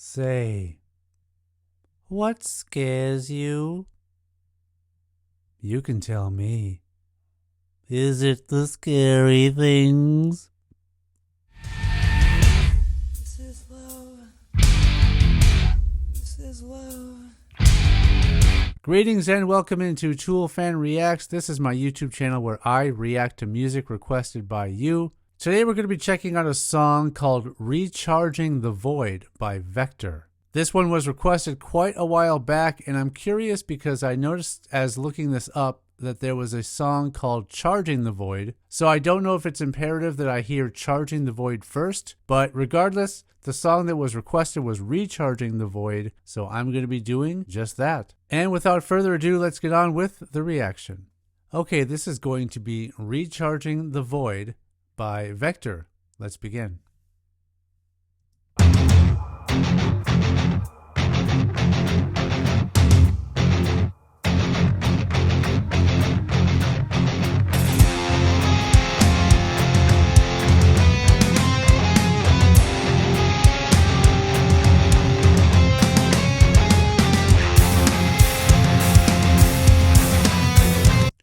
Say, what scares you? You can tell me. Is it the scary things? This is love. This is love. Greetings and welcome into ToolFanReacts. This is my YouTube channel where I react to music requested by you. Today we're going to be checking out a song called Recharging the Void by Vektor. This one was requested quite a while back, and I'm curious because I noticed as looking this up that there was a song called Charging the Void. So I don't know if it's imperative that I hear Charging the Void first, but regardless, the song that was requested was Recharging the Void, so I'm going to be doing just that. And without further ado, let's get on with the reaction. Okay, this is going to be Recharging the Void by Vektor. Let's begin.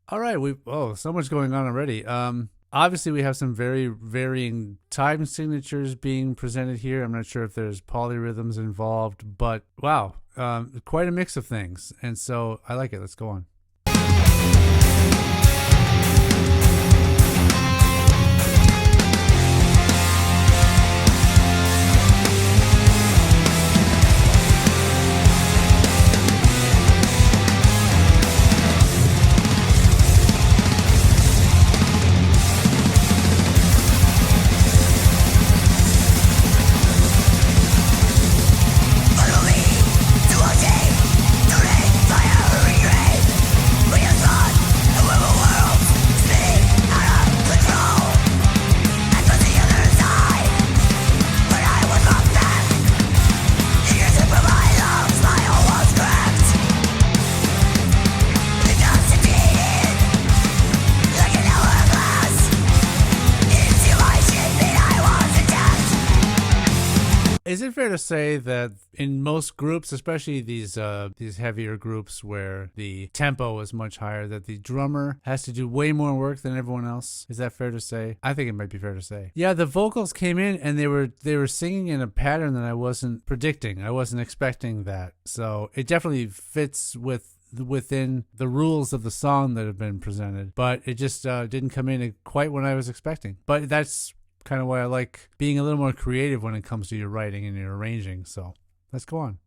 All right, so much going on already. Obviously, we have some very varying time signatures being presented here. I'm not sure if there's polyrhythms involved, but wow, quite a mix of things. And so I like it. Let's go on. Is it fair to say that in most groups, especially these heavier groups where the tempo is much higher, that the drummer has to do way more work than everyone else? Is that fair to say? I think it might be fair to say. Yeah, the vocals came in and they were singing in a pattern that I wasn't predicting. I wasn't expecting that. So it definitely fits within the rules of the song that have been presented, but it just didn't come in quite what I was expecting. But that's kind of why I like being a little more creative when it comes to your writing and your arranging. So let's go on.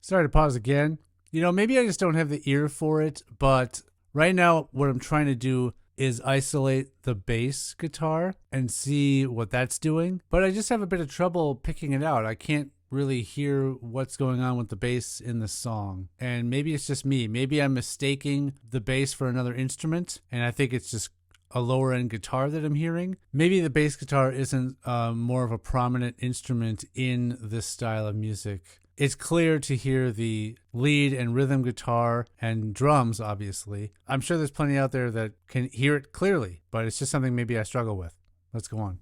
Sorry to pause again. You know, maybe I just don't have the ear for it, but right now what I'm trying to do is isolate the bass guitar and see what that's doing. But I just have a bit of trouble picking it out. I can't really hear what's going on with the bass in the song. And maybe it's just me. Maybe I'm mistaking the bass for another instrument, and I think it's just a lower end guitar that I'm hearing. Maybe the bass guitar isn't more of a prominent instrument in this style of music. It's clear to hear the lead and rhythm guitar and drums, obviously. I'm sure there's plenty out there that can hear it clearly, but it's just something maybe I struggle with. Let's go on.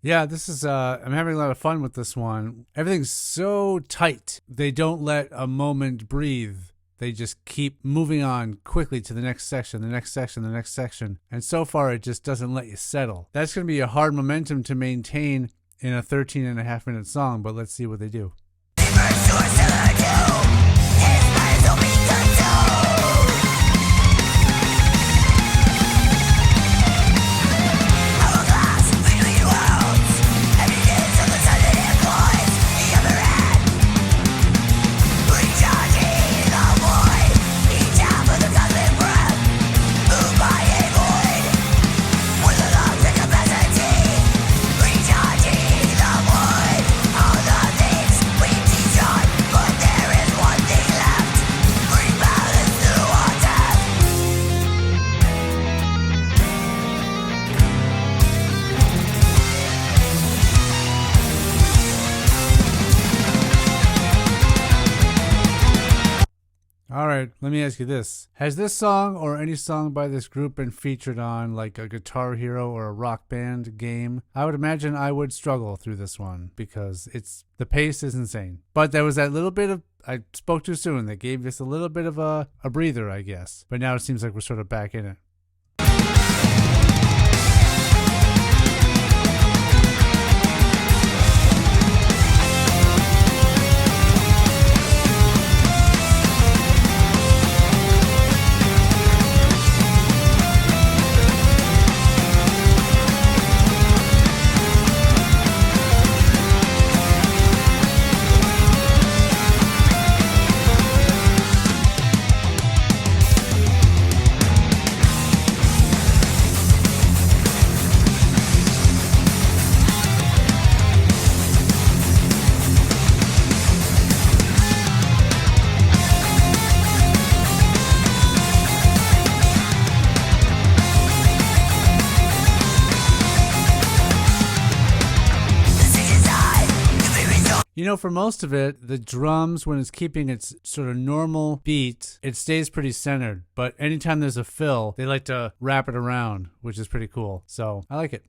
Yeah, this is I'm having a lot of fun with this one. Everything's so tight. They don't let a moment breathe. They just keep moving on quickly to the next section, the next section, the next section. And so far it just doesn't let you settle. That's going to be a hard momentum to maintain in a 13.5-minute song, but let's see what they do. All right, let me ask you this. Has this song or any song by this group been featured on like a Guitar Hero or a Rock Band game? I would imagine I would struggle through this one because the pace is insane. But there was that little bit of, I spoke too soon, that gave us a little bit of a breather, I guess. But now it seems like we're sort of back in it. You know, for most of it, the drums, when it's keeping its sort of normal beat, it stays pretty centered. But anytime there's a fill, they like to wrap it around, which is pretty cool. So I like it.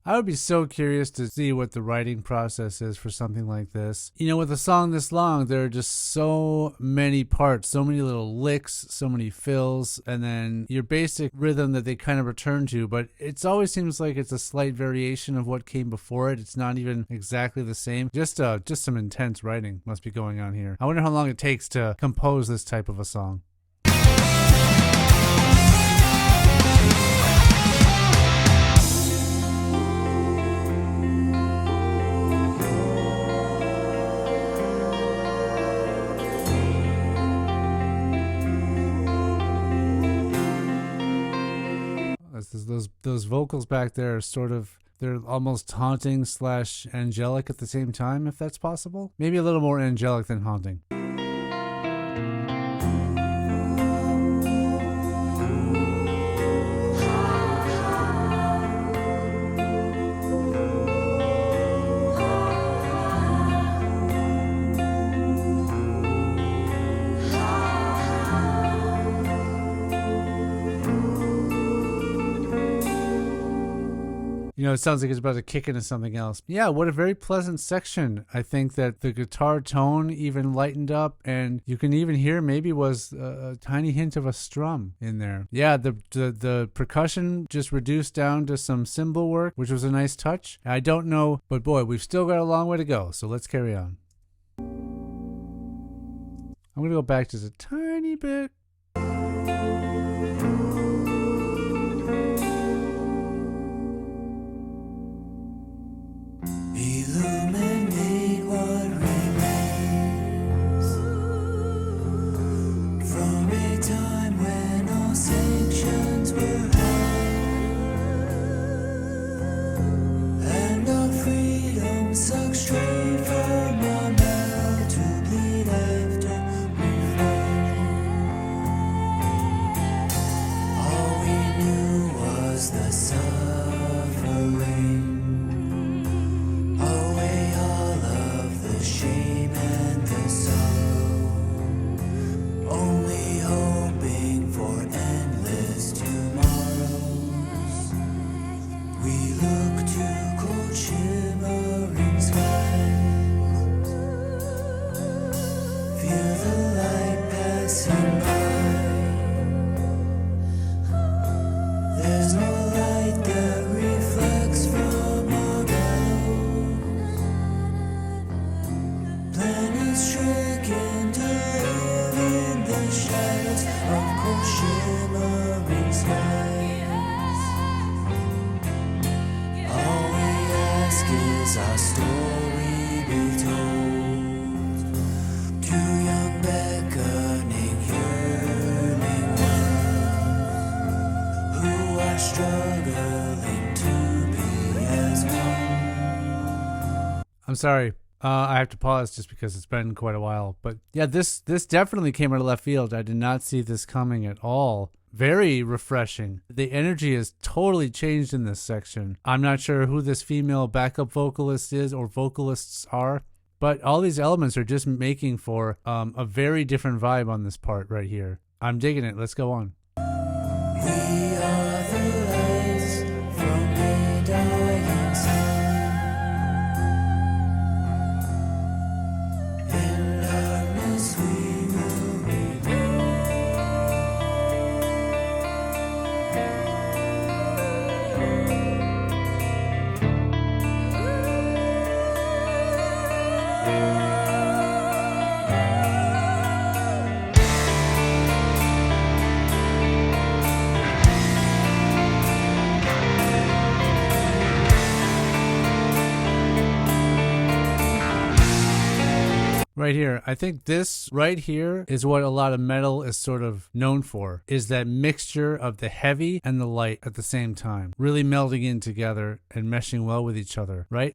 I would be so curious to see what the writing process is for something like this. You know, with a song this long, there are just so many parts, so many little licks, so many fills, and then your basic rhythm that they kind of return to, but it always seems like it's a slight variation of what came before it. It's not even exactly the same. Just some intense writing must be going on here. I wonder how long it takes to compose this type of a song. Those vocals back there are sort of, they're almost haunting / angelic at the same time, if that's possible. Maybe a little more angelic than haunting. You it sounds like it's about to kick into something else. Yeah, what a very pleasant section. I think that the guitar tone even lightened up, and you can even hear maybe was a tiny hint of a strum in there. Yeah, the percussion just reduced down to some cymbal work, which was a nice touch. I don't know, but boy, we've still got a long way to go, so let's carry on. I'm going to go back just a tiny bit. Illuminate what remains from a time when all sanctions were held, and our freedom sucked straight from our marrow to bleed after we fled. All we knew was the suffering. Away all of the shame and the sorrow, only hoping for endless tomorrows. We look to cold shimmering skies, feel the light passing by. There's no light that reflects from our bellows. Planets stricken to live in the shadows of cold shimmering skies. All we ask is our story be told to young beckoning yearning ones who are struggling to be as one. I'm sorry. I have to pause just because it's been quite a while. But yeah, this definitely came out of left field. I did not see this coming at all. Very refreshing. The energy has totally changed in this section. I'm not sure who this female backup vocalist is or vocalists are, but all these elements are just making for a very different vibe on this part right here. I'm digging it. Let's go on. We are the lights from a dying sun. In darkness we will remain. Right here. I think this right here is what a lot of metal is sort of known for, is that mixture of the heavy and the light at the same time, really melding in together and meshing well with each other. Right?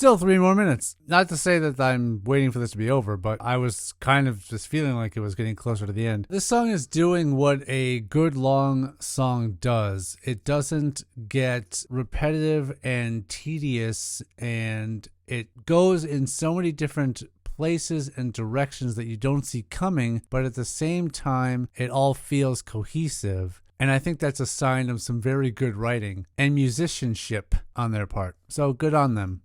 Still 3 more minutes. Not to say that I'm waiting for this to be over, but I was kind of just feeling like it was getting closer to the end. This song is doing what a good long song does. It doesn't get repetitive and tedious, and it goes in so many different places and directions that you don't see coming, but at the same time, it all feels cohesive. And I think that's a sign of some very good writing and musicianship on their part. So good on them.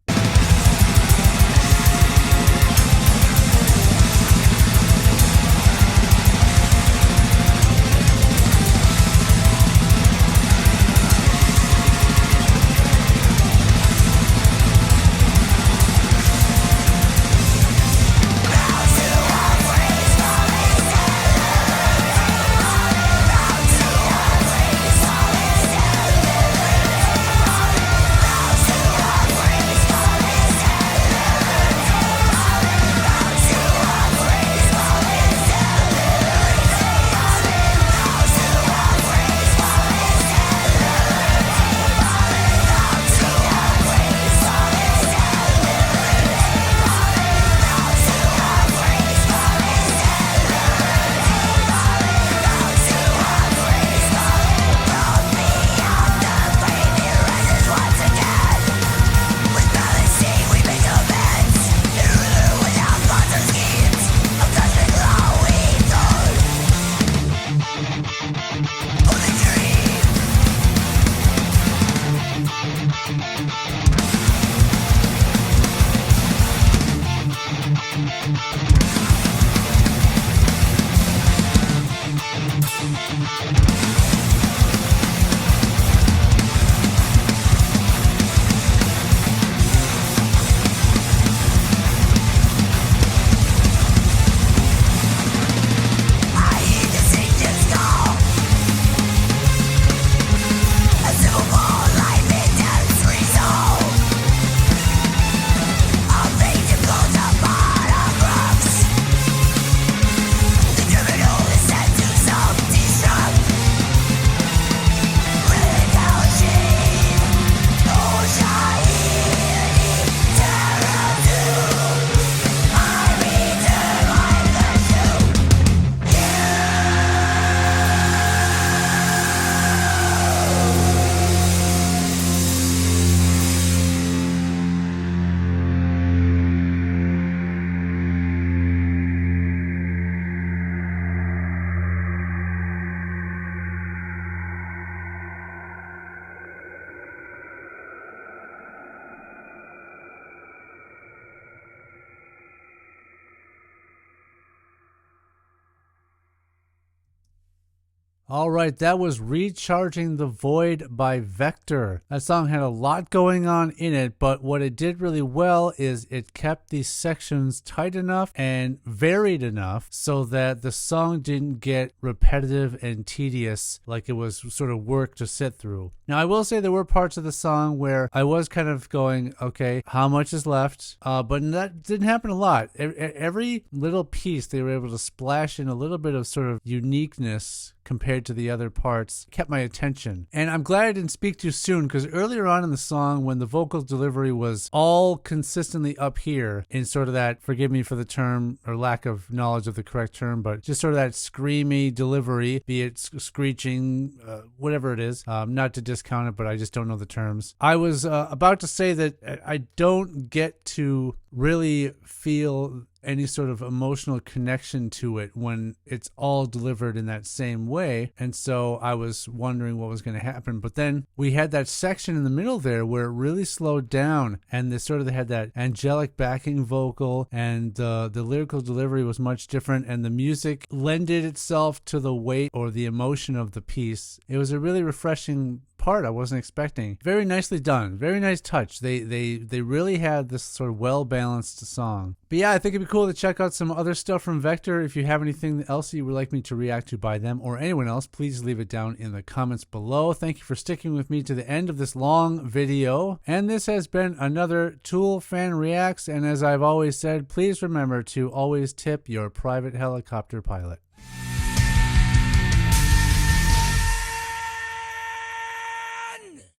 All right, that was Recharging the Void by Vektor. That song had a lot going on in it, but what it did really well is it kept these sections tight enough and varied enough so that the song didn't get repetitive and tedious like it was sort of work to sit through. Now, I will say there were parts of the song where I was kind of going, okay, how much is left? But that didn't happen a lot. Every little piece, they were able to splash in a little bit of sort of uniqueness compared to the other parts, kept my attention. And I'm glad I didn't speak too soon, because earlier on in the song, when the vocal delivery was all consistently up here in sort of that, forgive me for the term or lack of knowledge of the correct term, but just sort of that screamy delivery, be it screeching, whatever it is, not to discount it, but I just don't know the terms. I was about to say that I don't get to really feel any sort of emotional connection to it when it's all delivered in that same way. And so I was wondering what was going to happen. But then we had that section in the middle there where it really slowed down, and they had that angelic backing vocal, and the lyrical delivery was much different, and the music lended itself to the weight or the emotion of the piece. It was a really refreshing part I wasn't expecting. Very nicely done. Very nice touch. They really had this sort of well-balanced song. But yeah, I think it'd be cool to check out some other stuff from Vektor. If you have anything else you would like me to react to by them or anyone else, please leave it down in the comments below. Thank you for sticking with me to the end of this long video. And this has been another ToolFanReacts. And as I've always said, please remember to always tip your private helicopter pilot.